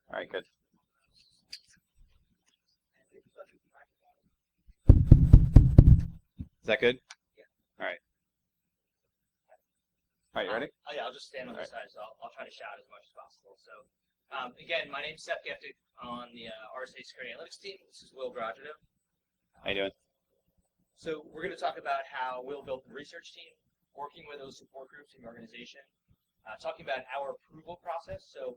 All right, good. Is that good? All right. All right, you ready? Oh, yeah, I'll just stand on this side, so I'll try to shout as much as possible. So, again, my name's Seth Geftic on the RSA Security Analytics team. This is Will Gragido. How you doing? So we're going to talk about how Will built the research team, working with those support groups in the organization, talking about our approval process. So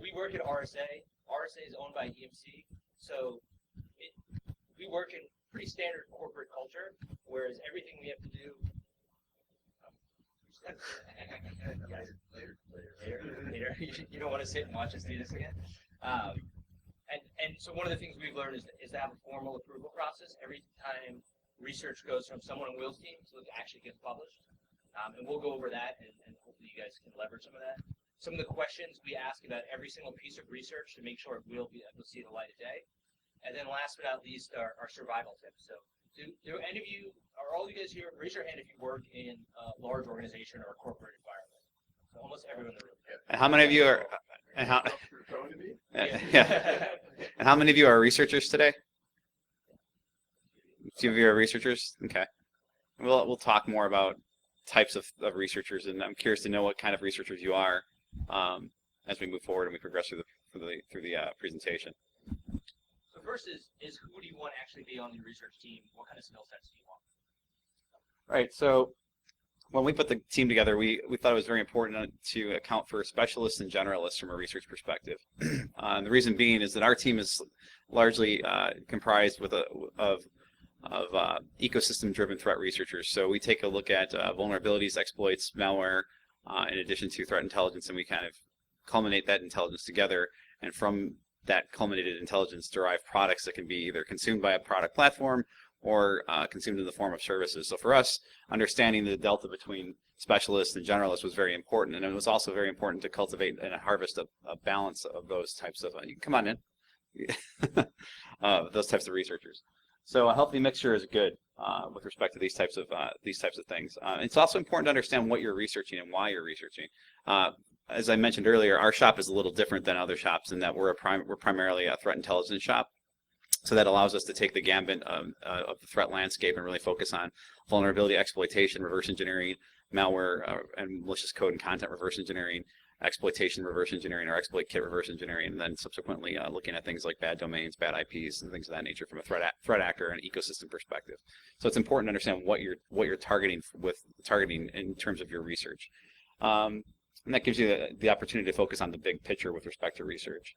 we work at RSA. RSA is owned by EMC, so we work in pretty standard corporate culture, whereas everything we have to do. Later. You don't want to sit and watch us do this again. And so one of the things we've learned is to have a formal approval process every time research goes from someone on Will's team to actually gets published. And we'll go over that, and hopefully you guys can leverage some of that. Some of the questions we ask about every single piece of research to make sure it will be able to see the light of day. And then last but not least, our survival tips. So do any of you, are all you guys here, raise your hand if you work in a large organization or a corporate environment. So almost everyone in the room. And how many of you are? And how? Yeah. And how many of you are researchers today? Two of you are researchers. Okay. We'll talk more about types of researchers, and I'm curious to know what kind of researchers you are as we move forward and we progress through the presentation. So first is who do you want to actually be on your research team? What kind of skill sets do you want? Right. So when we put the team together, we thought it was very important to account for specialists and generalists from a research perspective. And the reason being is that our team is largely comprised of ecosystem-driven threat researchers. So we take a look at vulnerabilities, exploits, malware, in addition to threat intelligence, and we kind of culminate that intelligence together. And from that culminated intelligence, derive products that can be either consumed by a product platform or consumed in the form of services. So for us, understanding the delta between specialists and generalists was very important, and it was also very important to cultivate and harvest a balance of those types of. You can come on in. Those types of researchers. So a healthy mixture is good with respect to these types of things. It's also important to understand what you're researching and why you're researching. As I mentioned earlier, our shop is a little different than other shops in that we're primarily a threat intelligence shop. So that allows us to take the gambit of the threat landscape and really focus on vulnerability exploitation, reverse engineering, malware, and malicious code and content reverse engineering, exploitation reverse engineering, or exploit kit reverse engineering, and then subsequently looking at things like bad domains, bad IPs, and things of that nature from a threat actor and ecosystem perspective. So it's important to understand what you're targeting in terms of your research, and that gives you the opportunity to focus on the big picture with respect to research.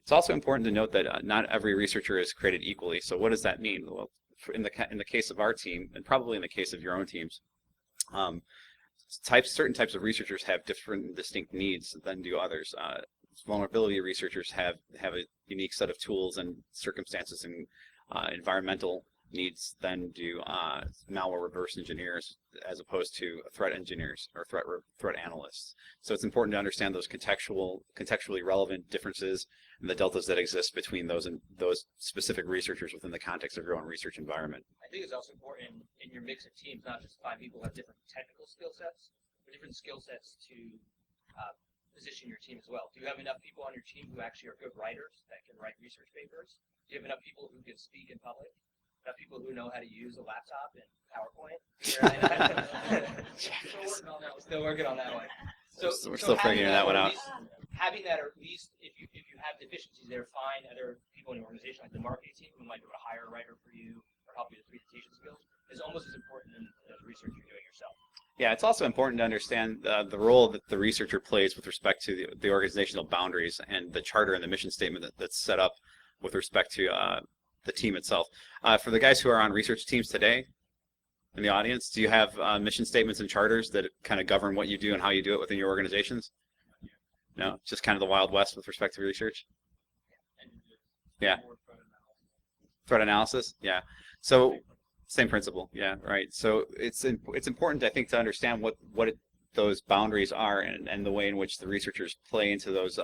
It's also important to note that not every researcher is created equally. So what does that mean? Well, in the case of our team, and probably in the case of your own teams, certain types of researchers have different distinct needs than do others. Vulnerability researchers have a unique set of tools and circumstances and environmental needs than do malware reverse engineers, as opposed to threat engineers or threat analysts. So it's important to understand those contextually relevant differences and the deltas that exist between those specific researchers within the context of your own research environment. I think it's also important in your mix of teams, not just find people who have different technical skill sets, but different skill sets to position your team as well. Do you have enough people on your team who actually are good writers that can write research papers? Do you have enough people who can speak in public? Enough people who know how to use a laptop and PowerPoint? Still working on that one. So we're still figuring that one out. Having that, or at least if you have deficiencies there, find other people in your organization, like the marketing team, who might be able to hire a writer for you or help you with presentation skills, is almost as important as the research you're doing yourself. Yeah, it's also important to understand the role that the researcher plays with respect to the organizational boundaries and the charter and the mission statement that's set up with respect to the team itself. For the guys who are on research teams today in the audience, do you have mission statements and charters that kind of govern what you do and how you do it within your organizations? No, just kind of the Wild West with respect to research? Yeah. Threat analysis? Yeah. So same principle. Yeah, right. So it's important, I think, to understand what those boundaries are and the way in which the researchers play into those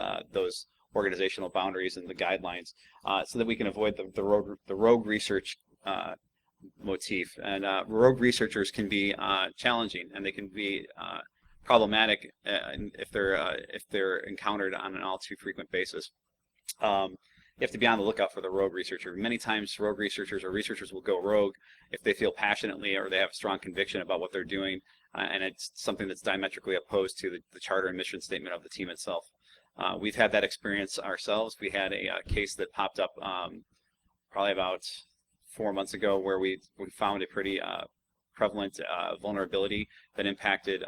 organizational boundaries and the guidelines, so that we can avoid the rogue research motif. And rogue researchers can be challenging, and they can be problematic if they're encountered on an all too frequent basis. You have to be on the lookout for the rogue researcher. Many times rogue researchers or researchers will go rogue if they feel passionately or they have a strong conviction about what they're doing, and it's something that's diametrically opposed to the charter and mission statement of the team itself. We've had that experience ourselves. We had a case that popped up probably about 4 months ago where we found a pretty prevalent vulnerability that impacted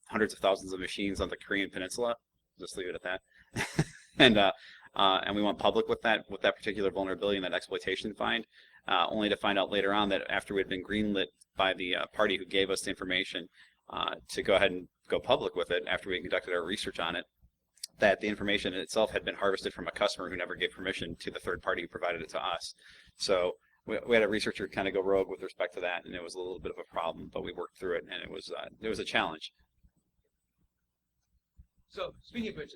hundreds of thousands of machines on the Korean Peninsula. Just leave it at that. And we went public with that particular vulnerability and that exploitation find, only to find out later on that after we had been greenlit by the party who gave us the information to go ahead and go public with it after we conducted our research on it, that the information itself had been harvested from a customer who never gave permission to the third party who provided it to us. So we had a researcher kind of go rogue with respect to that, and it was a little bit of a problem, but we worked through it, and it was a challenge. So speaking of which,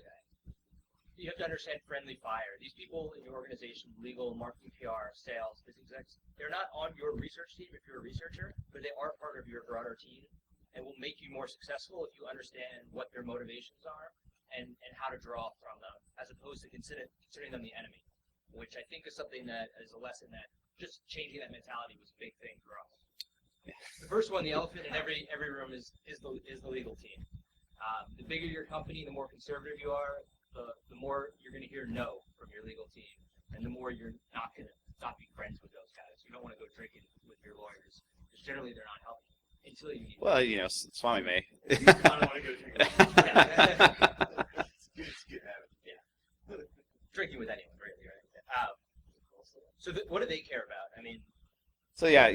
you have to understand friendly fire. These people in your organization, legal, marketing, PR, sales, business execs, they're not on your research team if you're a researcher, but they are part of your broader team and will make you more successful if you understand what their motivations are and how to draw from them, as opposed to considering them the enemy, which I think is something that is a lesson that just changing that mentality was a big thing for us. The first one, the elephant in every room is the legal team. The bigger your company, the more conservative you are, the more you're going to hear no from your legal team, and the more you're not going to be friends with those guys. You don't want to go drinking with your lawyers, because generally they're not helping until you need them. Well, Swami may. I don't want to go drinking. It's good habit. Yeah. Drinking with anyone, really, right? So what do they care about? I mean, So yeah,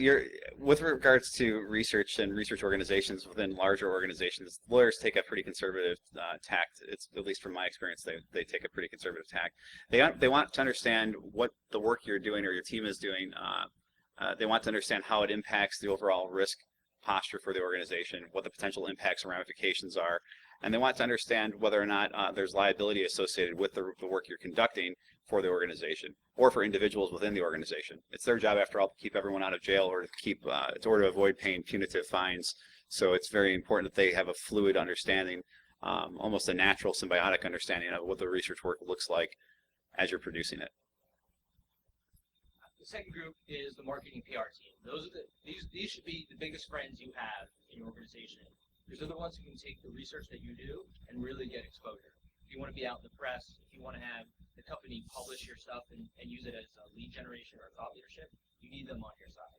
with regards to research and research organizations within larger organizations, lawyers take a pretty conservative tact. It's, at least from my experience, they take a pretty conservative tact. They want to understand what the work you're doing or your team is doing. They want to understand how it impacts the overall risk posture for the organization, what the potential impacts and ramifications are, and they want to understand whether or not there's liability associated with the work you're conducting for the organization or for individuals within the organization. It's their job, after all, to keep everyone out of jail or to avoid paying punitive fines. So it's very important that they have a fluid understanding, almost a natural symbiotic understanding of what the research work looks like as you're producing it. the second group is the marketing PR team. These should be the biggest friends you have in your organization. Because they're the ones who can take the research that you do and really get exposure. If you want to be out in the press, if you want to have the company publish your stuff and use it as a lead generation or thought leadership, you need them on your side.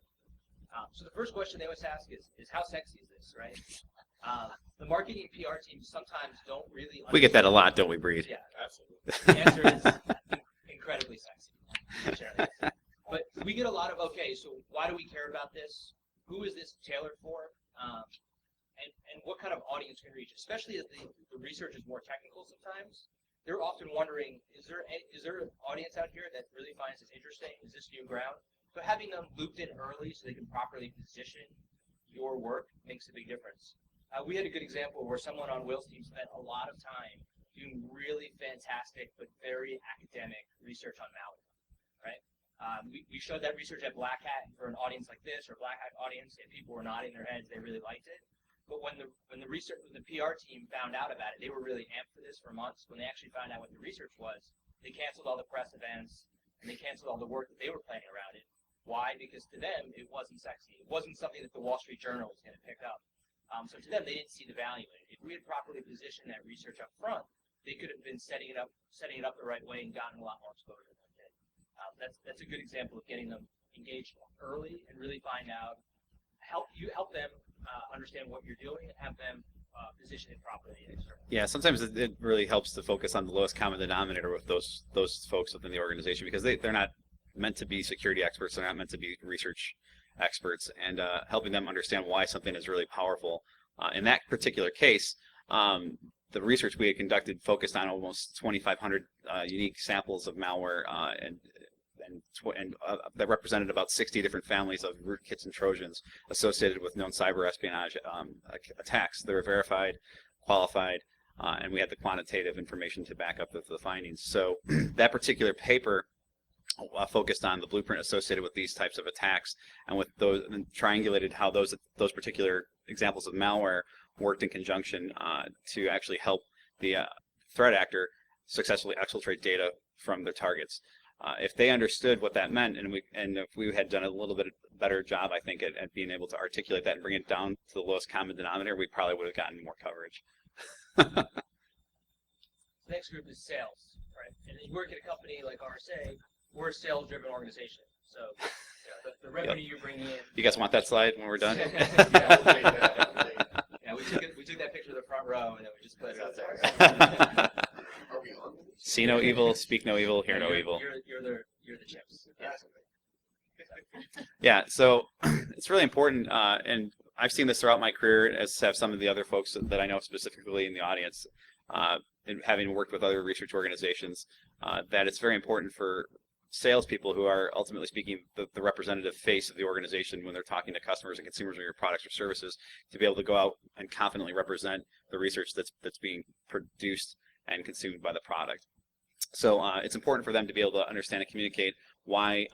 So the first question they always ask is how sexy is this, right? The marketing and PR teams sometimes don't really understand. We get that a lot, don't we, Breed? Yeah, absolutely. The answer is incredibly sexy. But we get a lot of, okay, so why do we care about this? Who is this tailored for? And what kind of audience can reach, especially as the research is more technical sometimes. They're often wondering, is there an audience out here that really finds this interesting? Is this new ground? So having them looped in early so they can properly position your work makes a big difference. We had a good example where someone on Will's team spent a lot of time doing really fantastic but very academic research on malware, right? We showed that research at Black Hat for an audience like this or Black Hat audience, and people were nodding their heads. They really liked it. But when the PR team found out about it, they were really amped for this for months. When they actually found out what the research was, they canceled all the press events and they canceled all the work that they were planning around it. Why? Because to them, it wasn't sexy. It wasn't something that the Wall Street Journal was going to pick up. So to them, they didn't see the value in it. If we had properly positioned that research up front, they could have been setting it up the right way and gotten a lot more exposure than they did. That's a good example of getting them engaged early and really find out, help them understand what you're doing and have them position it properly. Yeah, sometimes it really helps to focus on the lowest common denominator with those folks within the organization, because they're not meant to be security experts, they're not meant to be research experts, and helping them understand why something is really powerful. In that particular case, the research we had conducted focused on almost 2,500 unique samples of malware, and that represented about 60 different families of rootkits and Trojans associated with known cyber espionage attacks. They were verified, qualified, and we had the quantitative information to back up the findings. So that particular paper focused on the blueprint associated with these types of attacks, and with those, and triangulated how those particular examples of malware worked in conjunction to actually help the threat actor successfully exfiltrate data from their targets. If they understood what that meant, and if we had done a little bit better job, I think, at being able to articulate that and bring it down to the lowest common denominator, we probably would have gotten more coverage. The next group is sales, right? And you work at a company like RSA, we're a sales-driven organization. So the revenue you bring in. You guys want that slide when we're done? Yeah, we took that picture of the front row and then we just put it up there. Are we on? See no evil, speak no evil, hear no evil. You're the chips. Yeah. Yeah, so it's really important, and I've seen this throughout my career, as have some of the other folks that I know specifically in the audience, and having worked with other research organizations, that it's very important for salespeople, who are ultimately speaking the representative face of the organization when they're talking to customers and consumers of your products or services, to be able to go out and confidently represent the research that's being produced and consumed by the product. So it's important for them to be able to understand and communicate why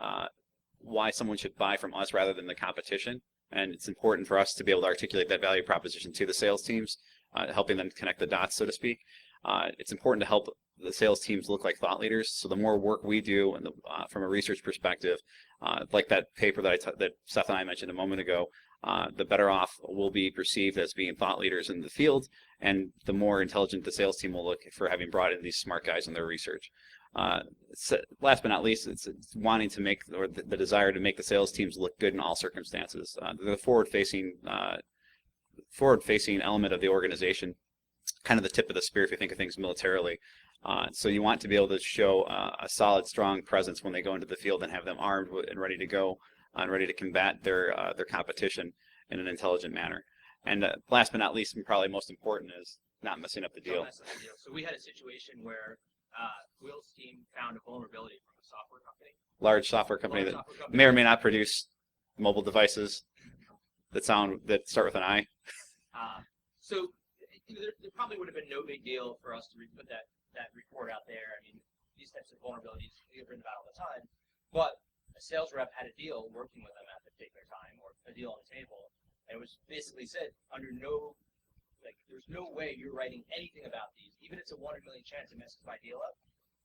someone should buy from us rather than the competition. And it's important for us to be able to articulate that value proposition to the sales teams, helping them connect the dots, so to speak. It's important to help the sales teams look like thought leaders. So the more work we do, and from a research perspective, like that paper that Seth and I mentioned a moment ago, the better off we'll be perceived as being thought leaders in the field, and the more intelligent the sales team will look for having brought in these smart guys in their research. Last but not least, it's wanting to make, or the desire to make the sales teams look good in all circumstances. The forward-facing element of the organization, kind of the tip of the spear if you think of things militarily. So you want to be able to show a solid, strong presence when they go into the field, and have them armed and ready to go and ready to combat their competition in an intelligent manner. And last but not least, and probably most important, is not messing up the deal. So we had a situation where Will's team found a vulnerability from a software company. Large software company that may or may not produce mobile devices that start with an I. So there probably would have been no big deal for us to put that report out there. I mean, these types of vulnerabilities get written about all the time. But a sales rep had a deal working with them at the particular time, or a deal on the table, and it was basically said, there's no way you're writing anything about these, even if it's a 1 in a million chance it messes my deal up.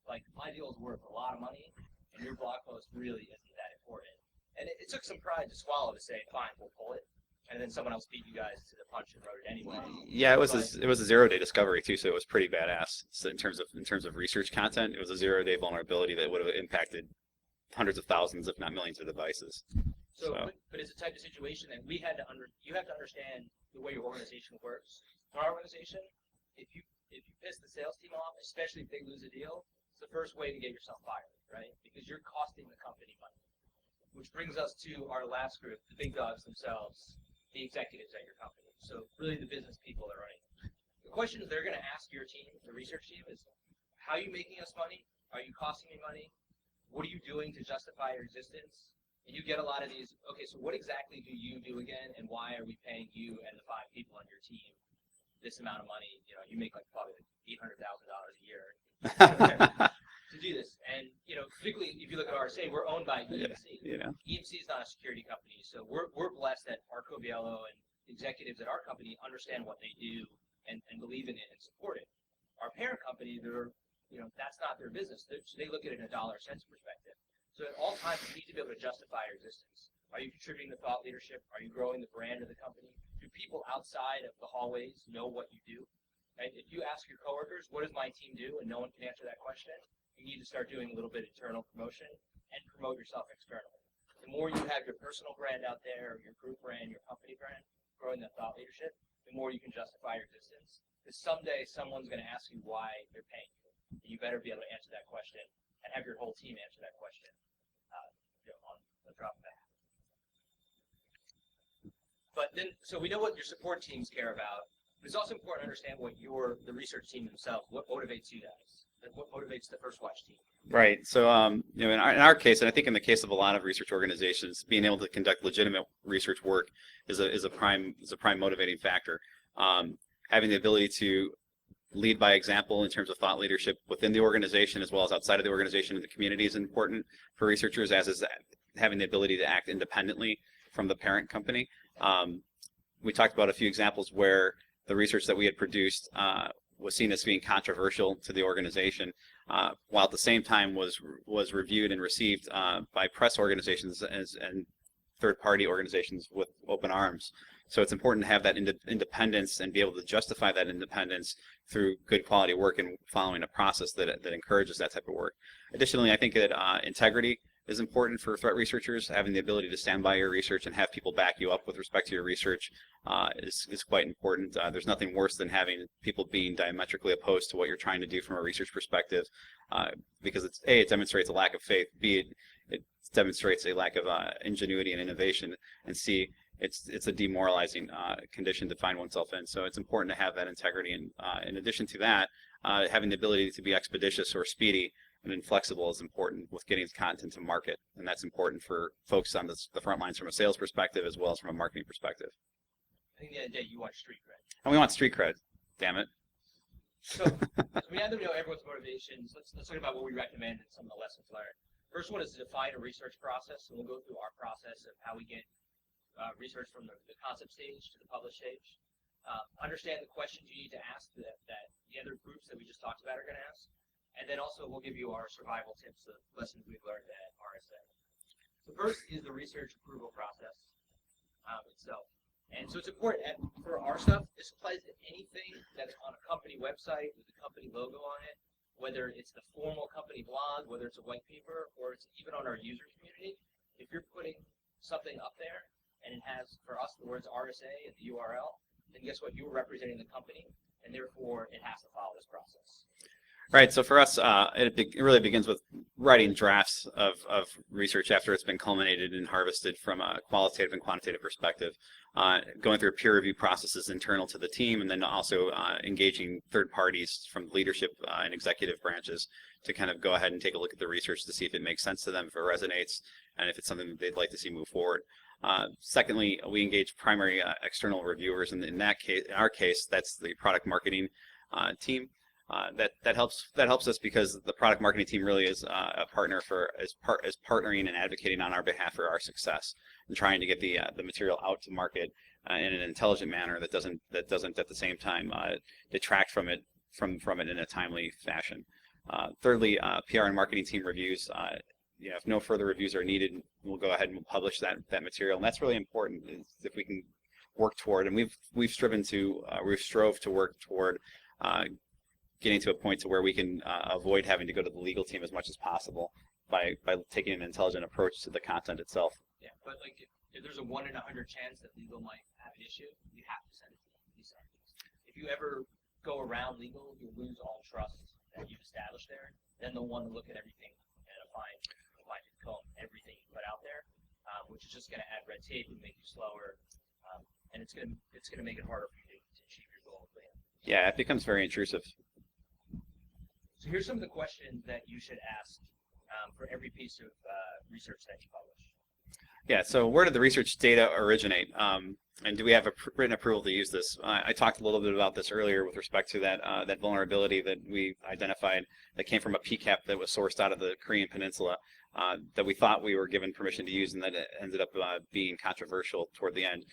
Like, my deal is worth a lot of money, and your blog post really isn't that important. And it took some pride to swallow to say, fine, we'll pull it. And then someone else beat you guys to the punch and wrote it anyway. Yeah, it was a 0-day discovery too, so it was pretty badass. So in terms of research content, it was a 0-day vulnerability that would have impacted hundreds of thousands, if not millions, of devices. But it's a type of situation that you have to understand the way your organization works. In our organization, if you piss the sales team off, especially if they lose a deal, it's the first way to get yourself fired, right? Because you're costing the company money. Which brings us to our last group, the big dogs themselves, the executives at your company. So really the business people that are running. The questions they're going to ask your team, the research team, is how are you making us money? Are you costing me money? What are you doing to justify your existence? And you get a lot of these, okay, so what exactly do you do again, and why are we paying you and the 5 people on your team this amount of money? You know, you make like probably $800,000 a year to do this. And, particularly if you look at RSA, we're owned by EMC. Yeah. EMC is not a security company, so we're blessed that our Coviello and executives at our company understand what they do and believe in it and support it. Our parent company, that's not their business. They look at it in a $/cents perspective. So at all times, you need to be able to justify your existence. Are you contributing to thought leadership? Are you growing the brand of the company? Do people outside of the hallways know what you do? Right? If you ask your coworkers, what does my team do, and no one can answer that question, you need to start doing a little bit of internal promotion and promote yourself externally. The more you have your personal brand out there, your group brand, your company brand, growing that thought leadership, the more you can justify your existence. Because someday someone's going to ask you why they're paying you. And you better be able to answer that question and have your whole team answer that question on the drop of a hat. But then, so we know what your support teams care about. But it's also important to understand what the research team themselves, what motivates you guys. What motivates the First Watch team? Right. So, in our case, and I think in the case of a lot of research organizations, being able to conduct legitimate research work is a prime motivating factor. Having the ability to lead by example in terms of thought leadership within the organization as well as outside of the organization and the community is important for researchers, as is having the ability to act independently from the parent company. We talked about a few examples where the research that we had produced was seen as being controversial to the organization, while at the same time was reviewed and received by press organizations and third-party organizations with open arms. So it's important to have that independence and be able to justify that independence through good quality work and following a process that encourages that type of work. Additionally, I think that integrity is important for threat researchers. Having the ability to stand by your research and have people back you up with respect to your research is quite important. There's nothing worse than having people being diametrically opposed to what you're trying to do from a research perspective, because it demonstrates a lack of faith, B, it demonstrates a lack of ingenuity and innovation, and C, it's a demoralizing condition to find oneself in. So it's important to have that integrity. And in addition to that, having the ability to be expeditious or speedy and inflexible is important with getting content to market. And that's important for folks on the front lines from a sales perspective as well as from a marketing perspective. I think the other day you want street cred. And we want street cred, damn it. So we now that we know everyone's motivations, let's talk about what we recommend and some of the lessons learned. First one is to define a research process. So we'll go through our process of how we get research from the concept stage to the published stage. Understand the questions you need to ask that the other groups that we just talked about are going to ask. And then also we'll give you our survival tips, the lessons we've learned at RSA. So first is the research approval process itself. And so it's important for our stuff, this applies to anything that's on a company website with a company logo on it, whether it's the formal company blog, whether it's a white paper, or it's even on our user community. If you're putting something up there and it has, for us, the words RSA and the URL, then guess what? You're representing the company, and therefore it has to follow this process. Right, so for us, it really begins with writing drafts of research after it's been culminated and harvested from a qualitative and quantitative perspective, going through peer review processes internal to the team, and then also engaging third parties from leadership and executive branches to kind of go ahead and take a look at the research to see if it makes sense to them, if it resonates, and if it's something that they'd like to see move forward. Secondly, we engage primary external reviewers, and in our case, that's the product marketing team. That helps us because the product marketing team really is a partner is partnering and advocating on our behalf for our success and trying to get the material out to market in an intelligent manner that doesn't at the same time detract from it in a timely fashion. Thirdly, PR and marketing team reviews. If no further reviews are needed, we'll go ahead and we'll publish that material, and that's really important. If we can work toward, and we've strove to work toward getting to a point to where we can avoid having to go to the legal team as much as possible by taking an intelligent approach to the content itself. Yeah, but like if there's a 1 in 100 chance that legal might have an issue, you have to send it to these articles. If you ever go around legal, you lose all trust that you've established there. Then they'll want to look at everything and find everything you put out there, which is just going to add red tape and make you slower, and it's going to make it harder for you to achieve your goal. Yeah, it becomes very intrusive. So here's some of the questions that you should ask for every piece of research that you publish. Yeah, so where did the research data originate? And do we have a written approval to use this? I talked a little bit about this earlier with respect to that vulnerability that we identified that came from a PCAP that was sourced out of the Korean Peninsula that we thought we were given permission to use, and that it ended up being controversial toward the end.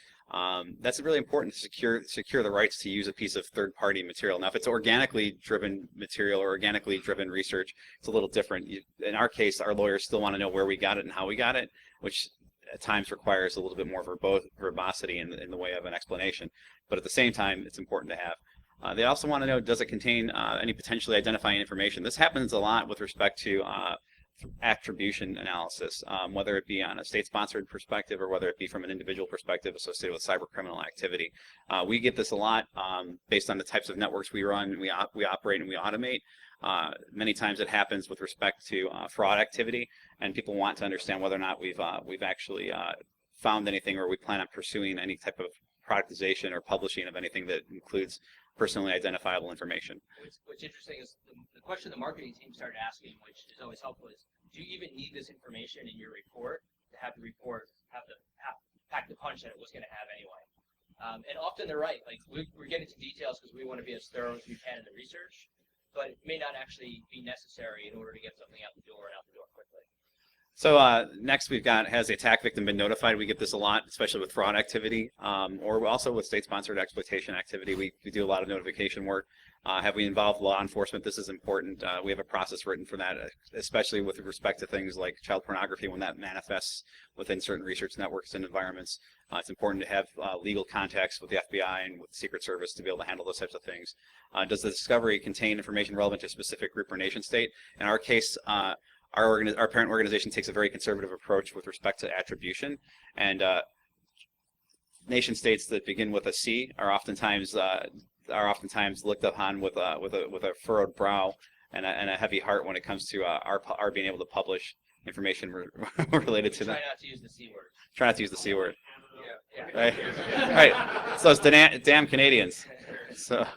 That's really important to secure the rights to use a piece of third-party material. Now, if it's organically driven material or organically driven research, it's a little different. In our case, our lawyers still want to know where we got it and how we got it, which at times requires a little bit more verbosity in the way of an explanation. But at the same time, it's important to have. They also want to know, does it contain any potentially identifying information? This happens a lot with respect to attribution analysis, whether it be on a state-sponsored perspective or whether it be from an individual perspective associated with cyber criminal activity. We get this a lot based on the types of networks we run, we operate, and we automate. Many times it happens with respect to fraud activity, and people want to understand whether or not we've actually found anything, or we plan on pursuing any type of productization or publishing of anything that includes personally identifiable information. What's interesting is the question the marketing team started asking, which is always helpful, is do you even need this information in your report to have the report pack the punch that it was going to have anyway? And often they're right. Like we're getting into details because we want to be as thorough as we can in the research, but it may not actually be necessary in order to get something out the door and out the door quickly. So next we've got, has the attack victim been notified? We get this a lot, especially with fraud activity, or also with state-sponsored exploitation activity. We do a lot of notification work. Have we involved law enforcement? This is important. We have a process written for that, especially with respect to things like child pornography when that manifests within certain research networks and environments. It's important to have legal contacts with the FBI and with the Secret Service to be able to handle those types of things. Does the discovery contain information relevant to a specific group or nation state? In our case, our parent organization takes a very conservative approach with respect to attribution, and nation states that begin with a C are oftentimes looked upon with a furrowed brow and a heavy heart when it comes to our being able to publish information related to them. Try not to use the C word. Try not to use the C word. Yeah. Right. Right. So it's damn Canadians. So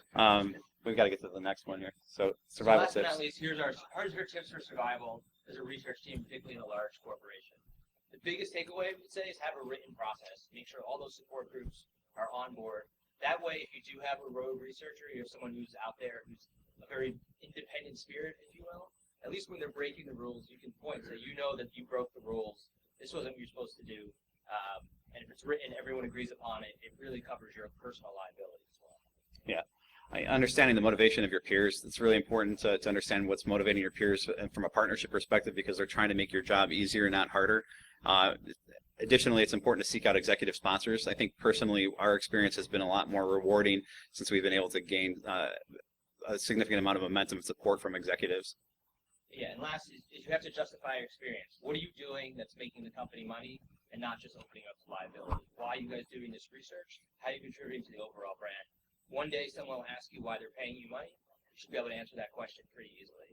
we've got to get to the next one here. So survival last but tips. not least, here's our tips for survival as a research team, particularly in a large corporation. The biggest takeaway, I would say, is have a written process. Make sure all those support groups are on board. That way, if you do have a rogue researcher, you have someone who's out there who's a very independent spirit, if you will, at least when they're breaking the rules, you can point and say, you know that you broke the rules. This wasn't what you're supposed to do. And if it's written, everyone agrees upon it, it really covers your personal liability as well. Yeah. Understanding the motivation of your peers, it's really important to understand what's motivating your peers from a partnership perspective, because they're trying to make your job easier, not harder. Additionally, it's important to seek out executive sponsors. I think personally, our experience has been a lot more rewarding since we've been able to gain a significant amount of momentum and support from executives. Yeah, and last is you have to justify your experience. What are you doing that's making the company money and not just opening up to liability? Why are you guys doing this research? How are you contributing to the overall brand? One day someone will ask you why they're paying you money. You should be able to answer that question pretty easily.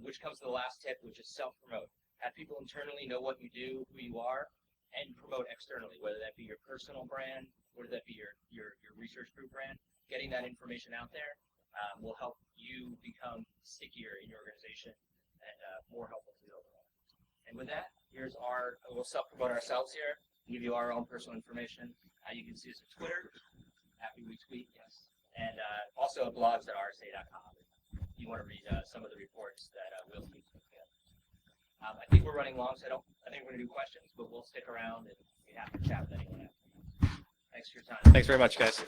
Which comes to the last tip, which is self-promote. Have people internally know what you do, who you are, and promote externally, whether that be your personal brand, whether that be your research group brand. Getting that information out there will help you become stickier in your organization and more helpful to the overall. And with that, we'll self-promote ourselves here, give you our own personal information. You can see us on Twitter, Happy We Tweet, yes. And also blogs at rsa.com. If you want to read some of the reports that Will's team's put together. I think we're running long, so I think we're going to do questions, but we'll stick around and be happy to chat with anyone after. Thanks for your time. Thanks very much, guys.